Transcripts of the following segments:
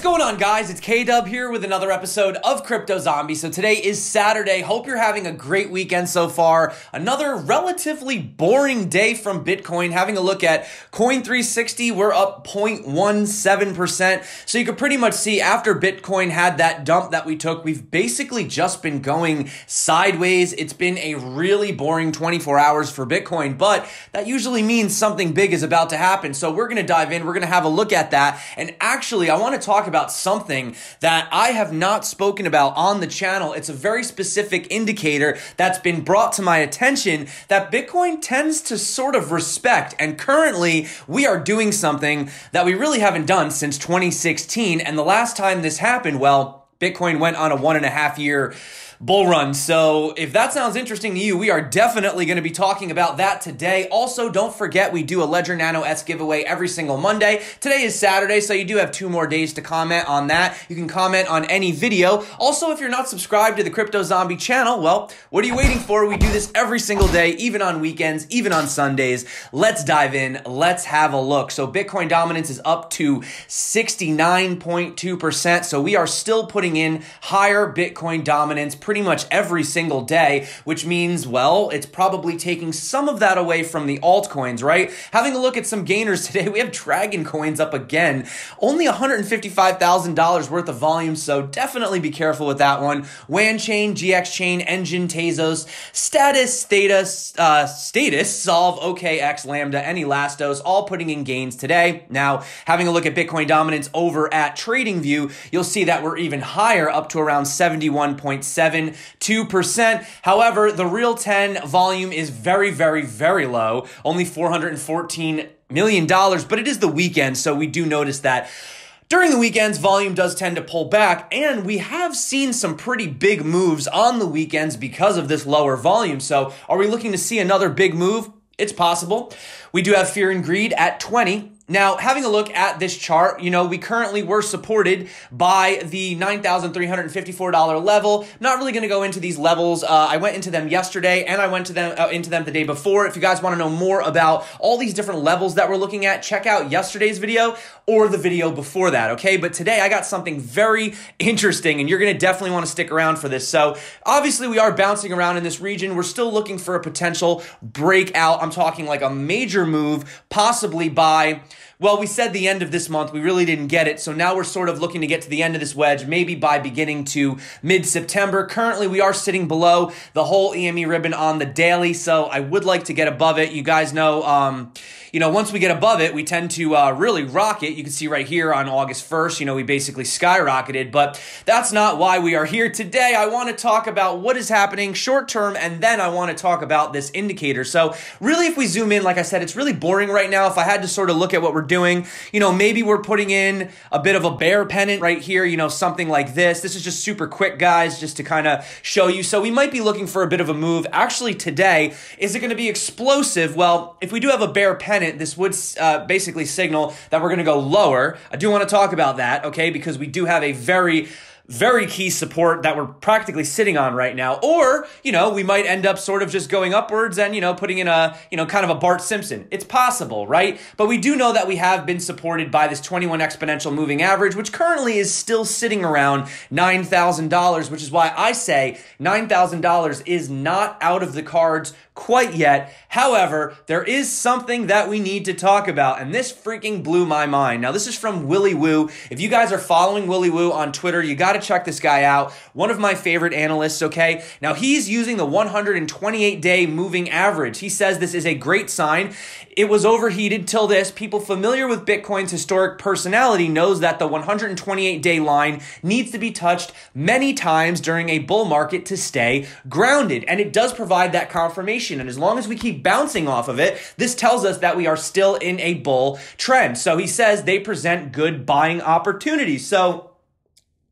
going on, guys? It's K-Dub here with another episode of Crypto Zombie. So today is Saturday. Hope you're having a great weekend so far. Another relatively boring day from Bitcoin. Having a look at Coin360, we're up 0.17%. So you can pretty much see after Bitcoin had that dump that we took, we've basically just been going sideways. It's been a really boring 24 hours for Bitcoin, but that usually means something big is about to happen. So we're going to dive in. We're going to have a look at that. And actually, I want to talk about something that I have not spoken about on the channel. It's a very specific indicator that's been brought to my attention that Bitcoin tends to sort of respect. And currently, we are doing something that we really haven't done since 2016. And the last time this happened, well, Bitcoin went on a 1.5 year bull run. So if that sounds interesting to you, we are definitely going to be talking about that today. Also, don't forget we do a Ledger Nano S giveaway every single Monday. Today is Saturday, so you do have 2 more days to comment on that. You can comment on any video. Also, if you're not subscribed to the Crypto Zombie channel, well, what are you waiting for? We do this every single day, even on weekends, even on Sundays. Let's dive in. Let's have a look. So Bitcoin dominance is up to 69.2%. So we are still putting in higher Bitcoin dominance pretty much every single day, which means, well, it's probably taking some of that away from the altcoins, right? Having a look at some gainers today, we have Dragon coins up again. Only $155,000 worth of volume, so definitely be careful with that one. WAN Chain, GX Chain, Engine, Tezos, Status, Solve, OKX, Lambda, and Elastos, all putting in gains today. Now, having a look at Bitcoin dominance over at TradingView, you'll see that we're even higher, up to around 71.72%. However, the real 10 volume is very, very, very low, only $414 million, but it is the weekend, so we do notice that during the weekends, volume does tend to pull back, and we have seen some pretty big moves on the weekends because of this lower volume. So are we looking to see another big move? It's possible. We do have Fear and Greed at 20. Now, having a look at this chart, we currently were supported by the $9,354 level. Not really going to go into these levels. I went into them yesterday, and I went into them the day before. If you guys want to know more about all these different levels that we're looking at, check out yesterday's video or the video before that, okay? But today, I got something very interesting, and you're going to definitely want to stick around for this. So, obviously, we are bouncing around in this region. We're still looking for a potential breakout. I'm talking like a major move, possibly by, well, we said the end of this month. We really didn't get it. So now we're sort of looking to get to the end of this wedge, maybe by beginning to mid-September. Currently, we are sitting below the whole EME ribbon on the daily. So I would like to get above it. You guys know, once we get above it, we tend to really rock it. You can see right here on August 1st, we basically skyrocketed. But that's not why we are here today. I want to talk about what is happening short term, and then I want to talk about this indicator. So really, if we zoom in, like I said, it's really boring right now. If I had to sort of look at what we're doing, maybe we're putting in a bit of a bear pennant right here, something like this. This is just super quick, guys, just to kind of show you. So we might be looking for a bit of a move. Actually, today, is it going to be explosive? Well, if we do have a bear pennant, this would basically signal that we're going to go lower. I do want to talk about that, okay, because we do have a very key support that we're practically sitting on right now. Or, we might end up sort of just going upwards and, putting in a, kind of a Bart Simpson. It's possible, right? But we do know that we have been supported by this 21 exponential moving average, which currently is still sitting around $9,000, which is why I say $9,000 is not out of the cards quite yet. However, there is something that we need to talk about, and this freaking blew my mind. Now, this is from Willy Woo. If you guys are following Willy Woo on Twitter, you got to check this guy out. One of my favorite analysts, okay? Now, he's using the 128-day moving average. He says this is a great sign. It was overheated till this. People familiar with Bitcoin's historic personality knows that the 128-day line needs to be touched many times during a bull market to stay grounded, and it does provide that confirmation. And as long as we keep bouncing off of it, this tells us that we are still in a bull trend. So he says they present good buying opportunities. So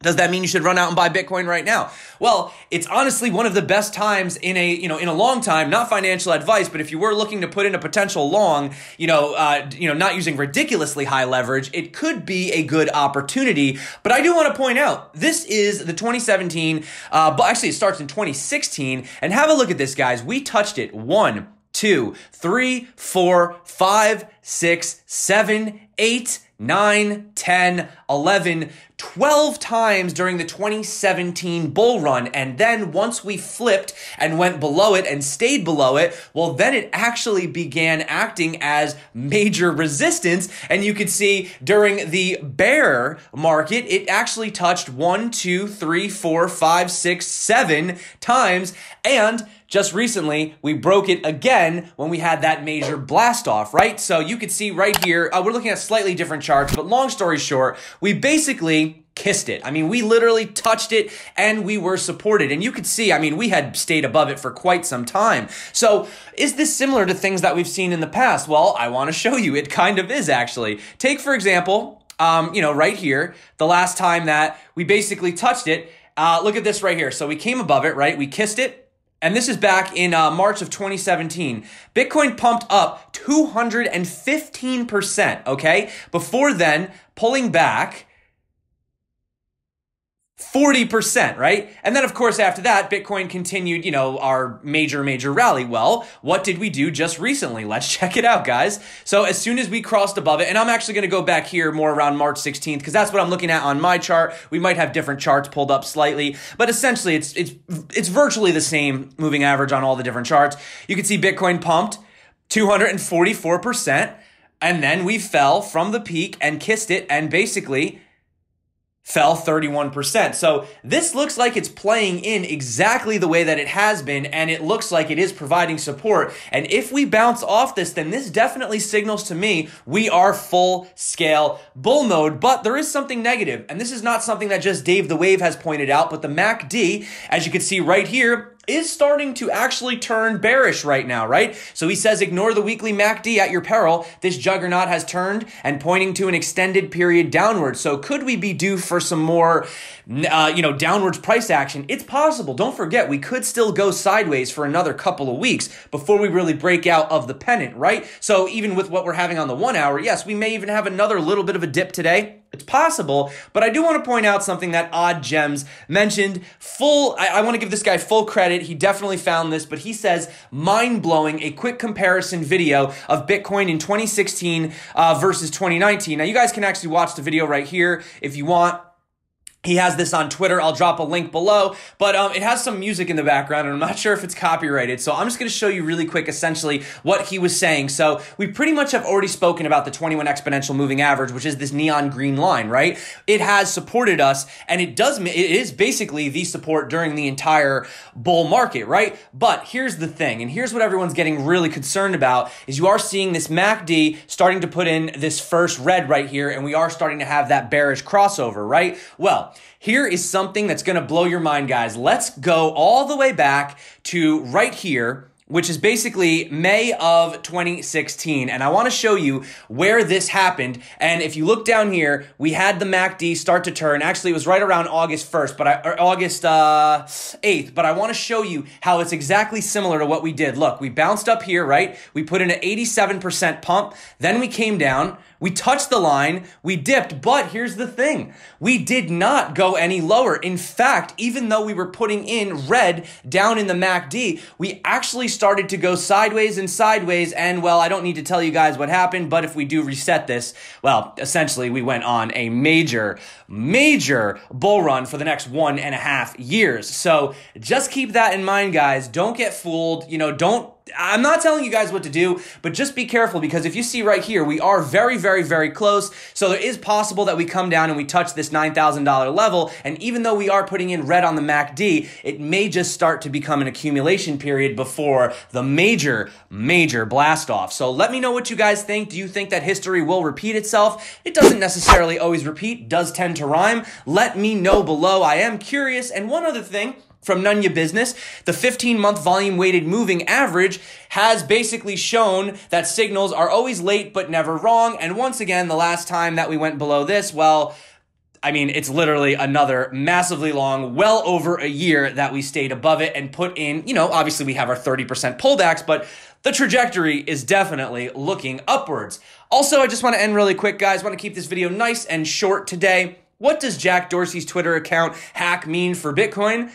does that mean you should run out and buy Bitcoin right now? Well, it's honestly one of the best times in a long time, not financial advice, but if you were looking to put in a potential long, not using ridiculously high leverage, it could be a good opportunity. But I do want to point out, this is the 2017, but actually it starts in 2016, and have a look at this, guys. We touched it 1, 2, 3, 4, 5, 6, 7, 8, 9, 10, 11, 12 times during the 2017 bull run. And then once we flipped and went below it and stayed below it, well, then it actually began acting as major resistance. And you could see during the bear market, it actually touched 1, 2, 3, 4, 5, 6, 7 times. And just recently, we broke it again when we had that major blast off, right? So you could see right here, we're looking at slightly different charts, but long story short, we basically kissed it. I mean, we literally touched it and we were supported. And you could see, I mean, we had stayed above it for quite some time. So is this similar to things that we've seen in the past? Well, I want to show you. It kind of is actually. Take, for example, right here, the last time that we basically touched it. Look at this right here. So we came above it, right? We kissed it. And this is back in March of 2017. Bitcoin pumped up 215%, okay? Before then, pulling back 40%, right? And then, of course, after that, Bitcoin continued, our major rally. Well, what did we do just recently? Let's check it out, guys. So as soon as we crossed above it, and I'm actually going to go back here more around March 16th, because that's what I'm looking at on my chart. We might have different charts pulled up slightly, but essentially it's virtually the same moving average on all the different charts. You can see Bitcoin pumped 244%, and then we fell from the peak and kissed it and basically fell 31%. So this looks like it's playing in exactly the way that it has been, and it looks like it is providing support. And if we bounce off this, then this definitely signals to me we are full scale bull mode. But there is something negative, and this is not something that just Dave the Wave has pointed out, but the MACD, as you can see right here, is starting to actually turn bearish right now, right? So he says, ignore the weekly MACD at your peril. This juggernaut has turned and pointing to an extended period downward. So could we be due for some more, downwards price action? It's possible. Don't forget, we could still go sideways for another couple of weeks before we really break out of the pennant, right? So even with what we're having on the 1 hour, yes, we may even have another little bit of a dip today. It's possible, but I do want to point out something that Odd Gems mentioned. I want to give this guy full credit. He definitely found this, but he says, mind-blowing, a quick comparison video of Bitcoin in 2016 versus 2019. Now, you guys can actually watch the video right here if you want. He has this on Twitter. I'll drop a link below, but it has some music in the background, and I'm not sure if it's copyrighted. So I'm just going to show you really quick, essentially, what he was saying. So we pretty much have already spoken about the 21 exponential moving average, which is this neon green line, right? It has supported us, and it is basically the support during the entire bull market, right? But here's the thing, and here's what everyone's getting really concerned about, is you are seeing this MACD starting to put in this first red right here, and we are starting to have that bearish crossover, right? Well, here is something that's going to blow your mind, guys. Let's go all the way back to right here, which is basically May of 2016. And I want to show you where this happened. And if you look down here, we had the MACD start to turn. Actually, it was right around August 1st, or August 8th. But I want to show you how it's exactly similar to what we did. Look, we bounced up here, right? We put in an 87% pump. Then we came down. We touched the line, we dipped, but here's the thing. We did not go any lower. In fact, even though we were putting in red down in the MACD, we actually started to go sideways and sideways, and well, I don't need to tell you guys what happened, but if we do reset this, well, essentially we went on a major bull run for the next 1.5 years. So just keep that in mind, guys. Don't get fooled. I'm not telling you guys what to do, but just be careful, because if you see right here, we are very close. So it is possible that we come down and we touch this $9,000 level. And even though we are putting in red on the MACD, it may just start to become an accumulation period before the major blast off. So let me know what you guys think. Do you think that history will repeat itself? It doesn't necessarily always repeat, does tend to rhyme. Let me know below. I am curious. And one other thing, from None Ya Business, the 15-month volume-weighted moving average has basically shown that signals are always late but never wrong. And once again, the last time that we went below this, well, I mean, it's literally another massively long, well over a year that we stayed above it and put in, obviously we have our 30% pullbacks, but the trajectory is definitely looking upwards. Also, I just want to end really quick, guys. I want to keep this video nice and short today. What does Jack Dorsey's Twitter account hack mean for Bitcoin?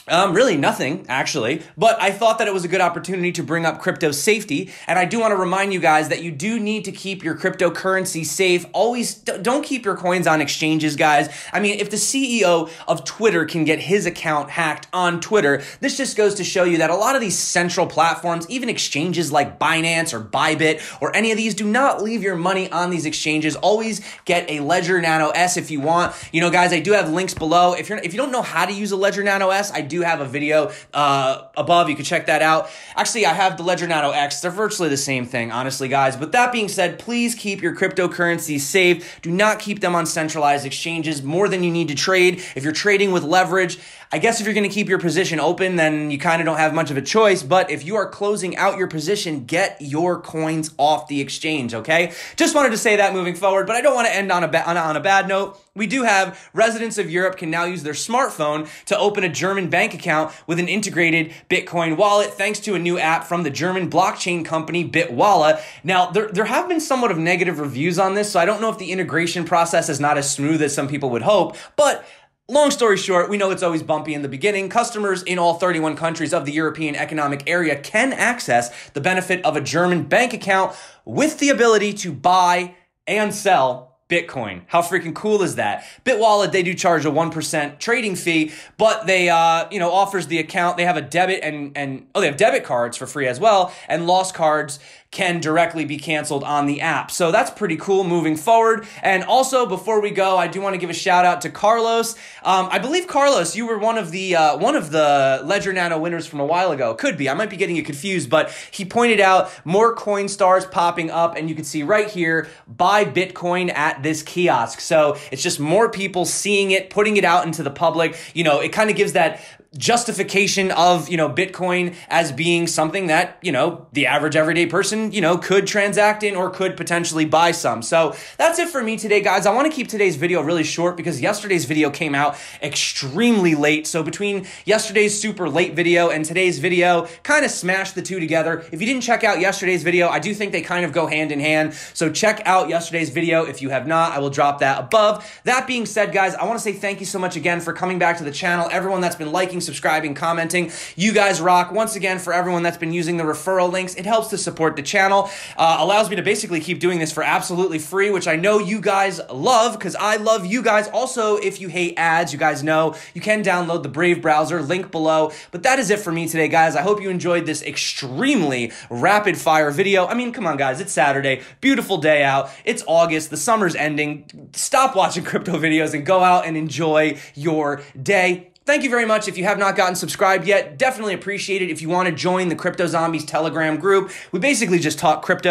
Really nothing, actually, but I thought that it was a good opportunity to bring up crypto safety, and I do want to remind you guys that you do need to keep your cryptocurrency safe. Always don't keep your coins on exchanges, guys. I mean, if the CEO of Twitter can get his account hacked on Twitter, this just goes to show you that a lot of these central platforms, even exchanges like Binance or Bybit or any of these, do not leave your money on these exchanges. Always get a Ledger Nano S if you want. You know, guys, I do have links below. If you don't know how to use a Ledger Nano S, I do have a video above. You can check that out. Actually, I have the Ledger Nano X. They're virtually the same thing, honestly, guys. But that being said, please keep your cryptocurrencies safe. Do not keep them on centralized exchanges more than you need to trade. If you're trading with leverage, I guess if you're going to keep your position open, then you kind of don't have much of a choice. But if you are closing out your position, get your coins off the exchange, okay? Just wanted to say that moving forward, but I don't want to end on a bad note. We do have residents of Europe can now use their smartphone to open a German bank account with an integrated Bitcoin wallet, thanks to a new app from the German blockchain company Bitwala. Now, there have been somewhat of negative reviews on this, so I don't know if the integration process is not as smooth as some people would hope, but long story short, we know it's always bumpy in the beginning. Customers in all 31 countries of the European Economic Area can access the benefit of a German bank account with the ability to buy and sell Bitcoin. How freaking cool is that? Bitwallet, they do charge a 1% trading fee, but they, offers the account. They have a debit they have debit cards for free as well, and lost cards can directly be canceled on the app. So that's pretty cool moving forward. And also, before we go, I do want to give a shout out to Carlos. I believe, Carlos, you were one of the Ledger Nano winners from a while ago. Could be. I might be getting you confused, but he pointed out more coin stars popping up, and you can see right here, buy Bitcoin at this kiosk. So it's just more people seeing it, putting it out into the public. You know, it kind of gives that justification of, Bitcoin as being something that, the average everyday person, could transact in or could potentially buy some. So that's it for me today, guys. I want to keep today's video really short because yesterday's video came out extremely late. So between yesterday's super late video and today's video, kind of smashed the two together. If you didn't check out yesterday's video, I do think they kind of go hand in hand. So check out yesterday's video. If you have not, I will drop that above. That being said, guys, I want to say thank you so much again for coming back to the channel. Everyone that's been liking, subscribing, commenting, you guys rock. Once again, for everyone that's been using the referral links, it helps to support the channel, allows me to basically keep doing this for absolutely free, which I know you guys love because I love you guys. Also, if you hate ads, you guys know you can download the Brave browser, link below. But that is it for me today, guys. I hope you enjoyed this extremely rapid fire video. I mean, come on, guys, it's Saturday, beautiful day out, it's August, the summer's ending. Stop watching crypto videos and go out and enjoy your day. Thank you very much. If you have not gotten subscribed yet, definitely appreciate it. If you want to join the Crypto Zombies Telegram group, we basically just talk crypto.